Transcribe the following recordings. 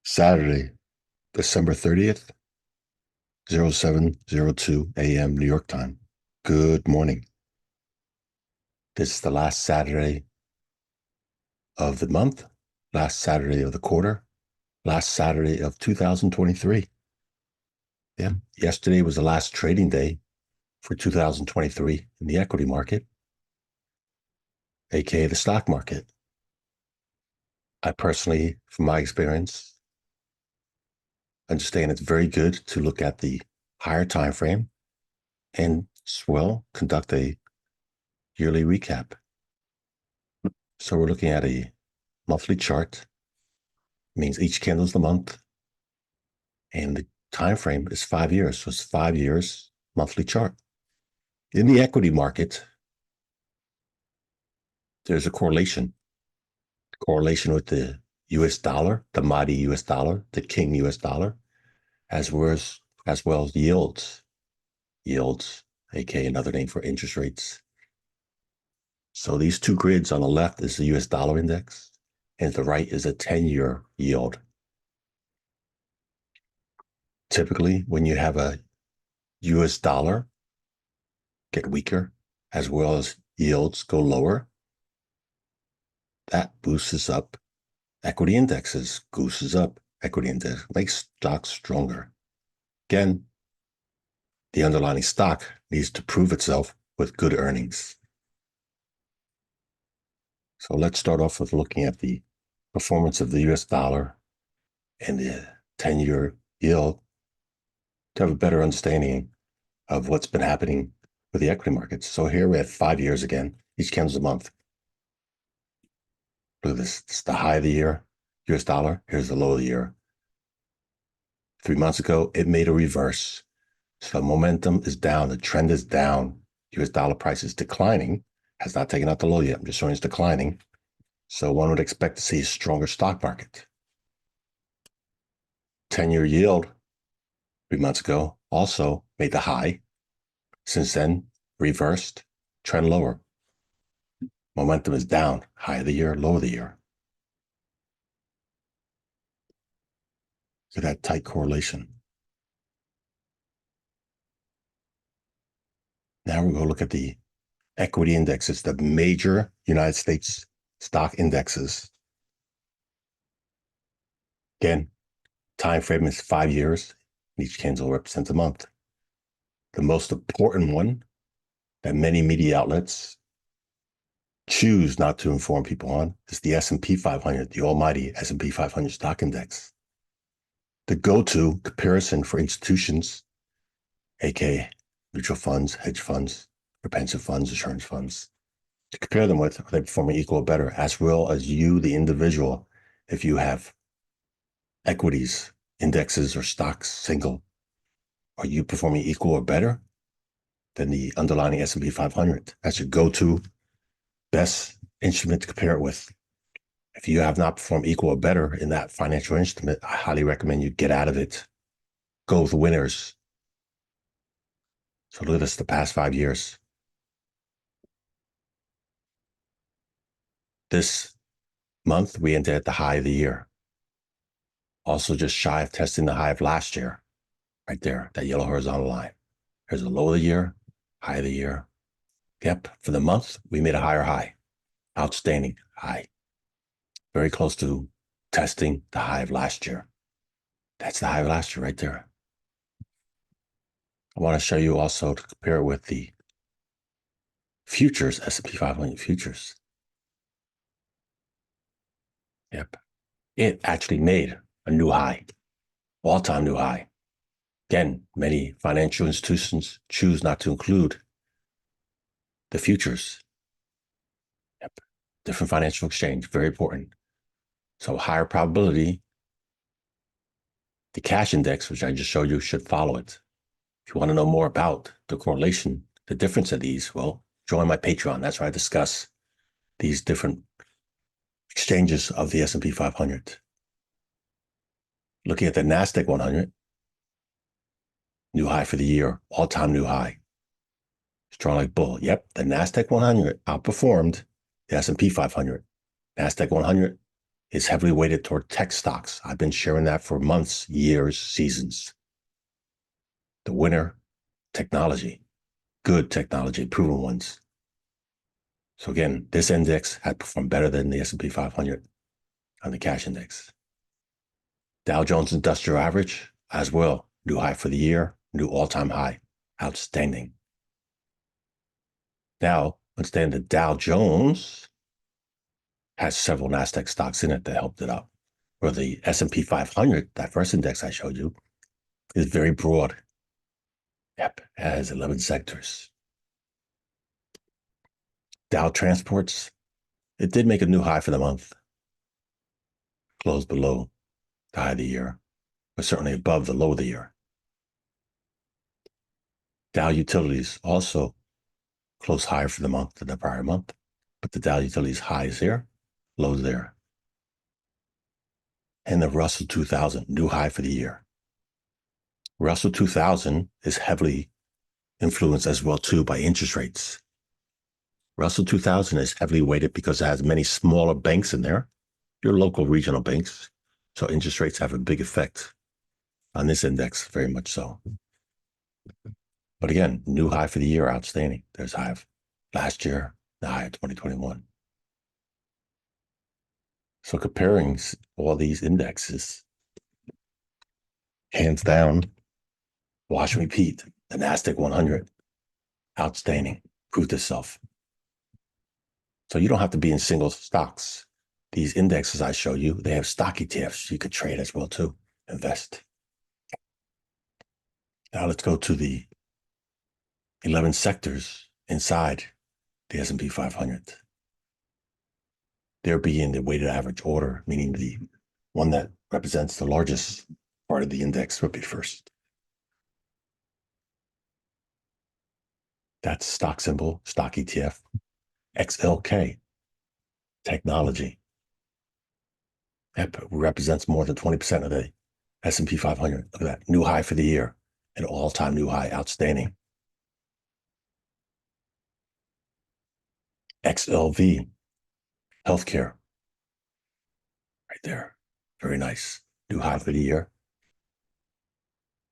Saturday, December 30th, 0702 a.m. New York time. Good morning. This is the last Saturday of the month, last Saturday of the quarter, last Saturday of 2023. Yeah, yesterday was the last trading day for 2023 in the equity market, aka the stock market. I personally, from my experience, understand it's very good to look at the higher time frame and as well conduct a yearly recap. So we're looking at a monthly chart. It means each candle is the month, and the time frame is 5 years. So it's 5 years monthly chart. In the equity market, there's a correlation with the US dollar, the mighty US dollar, the king US dollar, as well as yields, aka another name for interest rates. So these two grids on the left is the US dollar index, and the right is a 10-year yield. Typically, when you have a US dollar get weaker, as well as yields go lower, that boosts up equity indexes, gooses up equity index, makes stocks stronger. Again, the underlying stock needs to prove itself with good earnings. So let's start off with looking at the performance of the US dollar and the 10-year yield to have a better understanding of what's been happening with the equity markets. So here we have 5 years again. Each candle's a month. Look at this. This is the high of the year, US dollar. Here's the low of the year. 3 months ago, it made a reverse. So momentum is down. The trend is down. US dollar price is declining. Has not taken out the low yet. I'm just showing it's declining. So one would expect to see a stronger stock market. 10-year yield 3 months ago also made the high. Since then, reversed, trend lower. Momentum is down, high of the year, low of the year. Look at that tight correlation. Now we're going to look at the equity indexes, the major United States stock indexes. Again, time frame is 5 years. Each candle represents a month. The most important one that many media outlets choose not to inform people on is the S&P 500, the almighty S&P 500 stock index. The go-to comparison for institutions, aka mutual funds, hedge funds, or pension funds, insurance funds, to compare them with, are they performing equal or better, as well as you, the individual, if you have equities, indexes, or stocks single, are you performing equal or better than the underlying S&P 500? That's your go-to best instrument to compare it with. If you have not performed equal or better in that financial instrument, I highly recommend you get out of it. Go with the winners. So look at this, the past 5 years. This month, we ended at the high of the year. Also just shy of testing the high of last year. Right there, that yellow horizontal line. Here's the low of the year, high of the year. Yep, for the month, we made a higher high. Outstanding high. Very close to testing the high of last year. That's the high of last year right there. I want to show you also to compare it with the futures, S&P 500 futures. Yep. It actually made a new high, all-time new high. Again, many financial institutions choose not to include the futures. Yep. Different financial exchange, very important. So higher probability, the cash index, which I just showed you, should follow it. If you want to know more about the correlation, the difference of these, well, join my Patreon. That's where I discuss these different exchanges of the S&P 500. Looking at the NASDAQ 100, new high for the year, all-time new high. Strong like bull. Yep, the NASDAQ 100 outperformed the S&P 500. NASDAQ 100 is heavily weighted toward tech stocks. I've been sharing that for months, years, seasons. The winner, technology, good technology, proven ones. So again, this index had performed better than the S&P 500 on the cash index. Dow Jones Industrial Average as well, new high for the year, new all-time high, outstanding. Now, understand the Dow Jones has several NASDAQ stocks in it that helped it out. Where the S&P 500, that first index I showed you, is very broad. Yep, it has 11 sectors. Dow Transports, it did make a new high for the month. Closed below the high of the year, but certainly above the low of the year. Dow Utilities also closed higher for the month than the prior month, but the Dow Utilities high is here, low there. And the Russell 2000, new high for the year. Russell 2000 is heavily influenced as well too by interest rates. Russell 2000 is heavily weighted because it has many smaller banks in there, your local regional banks. So interest rates have a big effect on this index, very much so. But again, new high for the year, outstanding. There's high of last year, the high of 2021. So comparing all these indexes, hands down, wash and repeat, the NASDAQ 100, outstanding, proved itself. So you don't have to be in single stocks. These indexes I show you, they have stock ETFs you could trade as well too, invest. Now let's go to the 11 sectors inside the S&P 500. They're being the weighted average order, meaning the one that represents the largest part of the index would be first. That's stock symbol, stock ETF, XLK, technology. That represents more than 20% of the S&P 500. Look at that, new high for the year, an all-time new high, outstanding. XLV, healthcare, right there, very nice. New high for the year,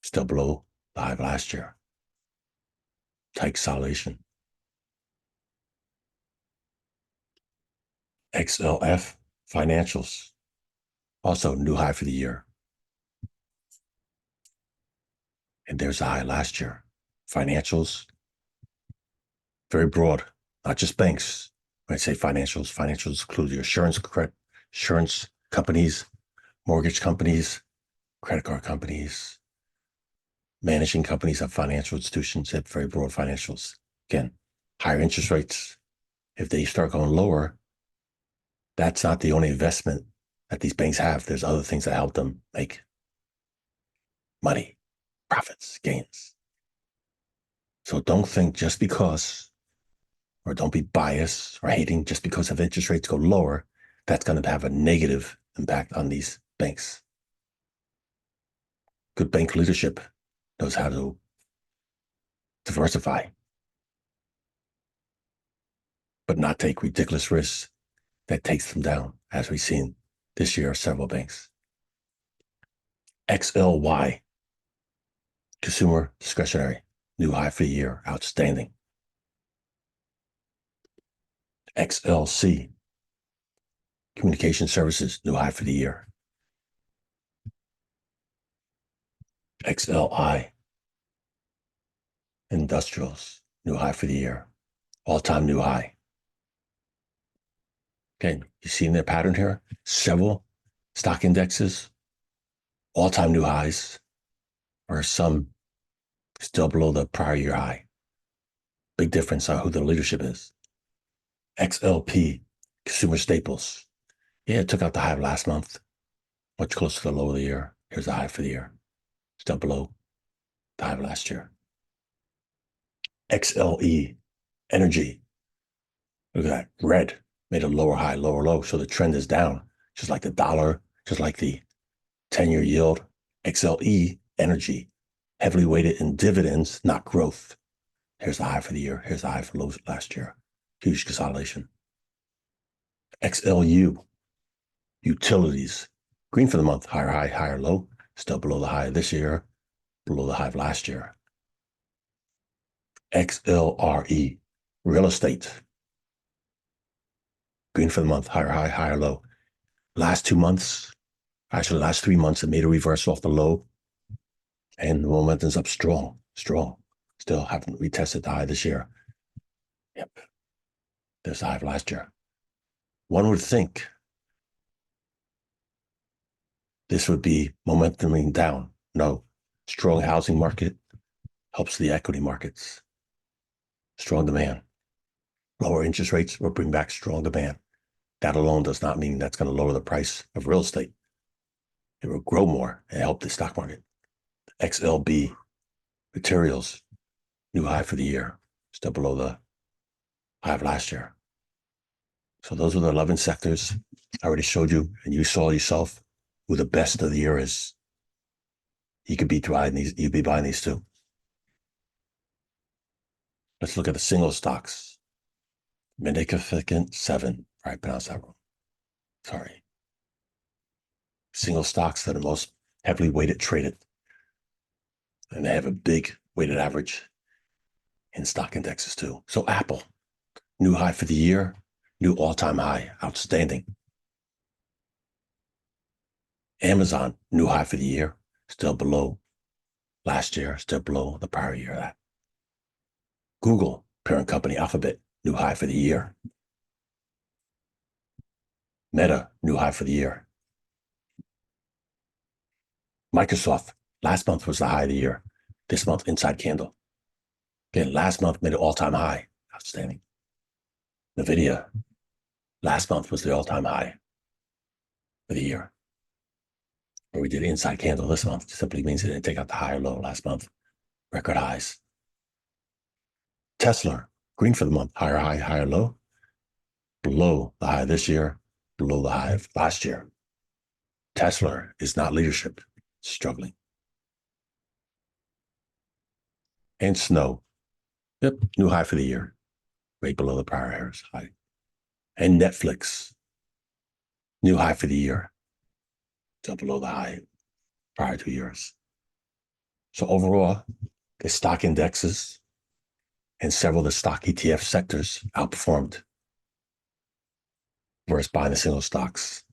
still below the high of last year. Tight consolidation. XLF, financials, also new high for the year. And there's a high last year. Financials, very broad, not just banks. When I say financials, financials include your insurance companies, mortgage companies, credit card companies, managing companies of financial institutions have very broad financials. Again, higher interest rates. If they start going lower, that's not the only investment that these banks have. There's other things that help them make money, profits, gains. So don't think just because, or don't be biased or hating just because if interest rates go lower, that's going to have a negative impact on these banks. Good bank leadership knows how to diversify, but not take ridiculous risks that takes them down, as we've seen this year, several banks. XLY, consumer discretionary, new high for the year, outstanding. XLC, communication services, new high for the year. XLI, industrials, new high for the year, all-time new high. Okay, you see in their pattern here, several stock indexes, all-time new highs, or some still below the prior year high. Big difference on who the leadership is. XLP, consumer staples. Yeah, it took out the high of last month, much closer to the low of the year. Here's the high for the year, still below the high of last year. XLE, energy. Look at that, red, made a lower high, lower low, so the trend is down, just like the dollar, just like the 10-year yield. XLE, energy, heavily weighted in dividends, not growth. Here's the high for the year. Here's the high for low last year. Huge consolidation. XLU, Utilities, green for the month, higher high, higher low, still below the high of this year, below the high of last year. XLRE, real estate, green for the month, higher high, higher low. Last 2 months, actually last 3 months, it made a reversal off the low, and the momentum's up strong. Still haven't retested the high this year. Yep, there's the high of last year. One would think this would be momentuming down. No, strong housing market helps the equity markets. Strong demand. Lower interest rates will bring back strong demand. That alone does not mean that's going to lower the price of real estate. It will grow more and help the stock market. XLB materials, new high for the year, still below the high of last year. So those are the 11 sectors I already showed you, and you saw yourself who the best of the year is. You could be buying these. You'd be buying these too. Let's look at the single stocks. Magnificent 7. I pronounced that wrong. Sorry. Single stocks that are most heavily weighted traded. And they have a big weighted average in stock indexes too. So Apple, new high for the year, new all-time high, outstanding. Amazon, new high for the year, still below last year, still below the prior year. That. Google, parent company Alphabet, new high for the year. Meta, new high for the year. Microsoft, last month was the high of the year. This month, inside candle. Again, last month made an all-time high. Outstanding. NVIDIA, last month was the all-time high for the year. Where we did inside candle this month. It simply means it didn't take out the high or low last month. Record highs. Tesla, green for the month. Higher high, higher low. Below the high this year, below the high of last year. Tesla is not leadership. It's struggling. And Snow. Yep, new high for the year. Right below the prior year's high. And Netflix. New high for the year. Still below the high prior 2 years. So overall, the stock indexes and several of the stock ETF sectors outperformed versus buying the single stocks.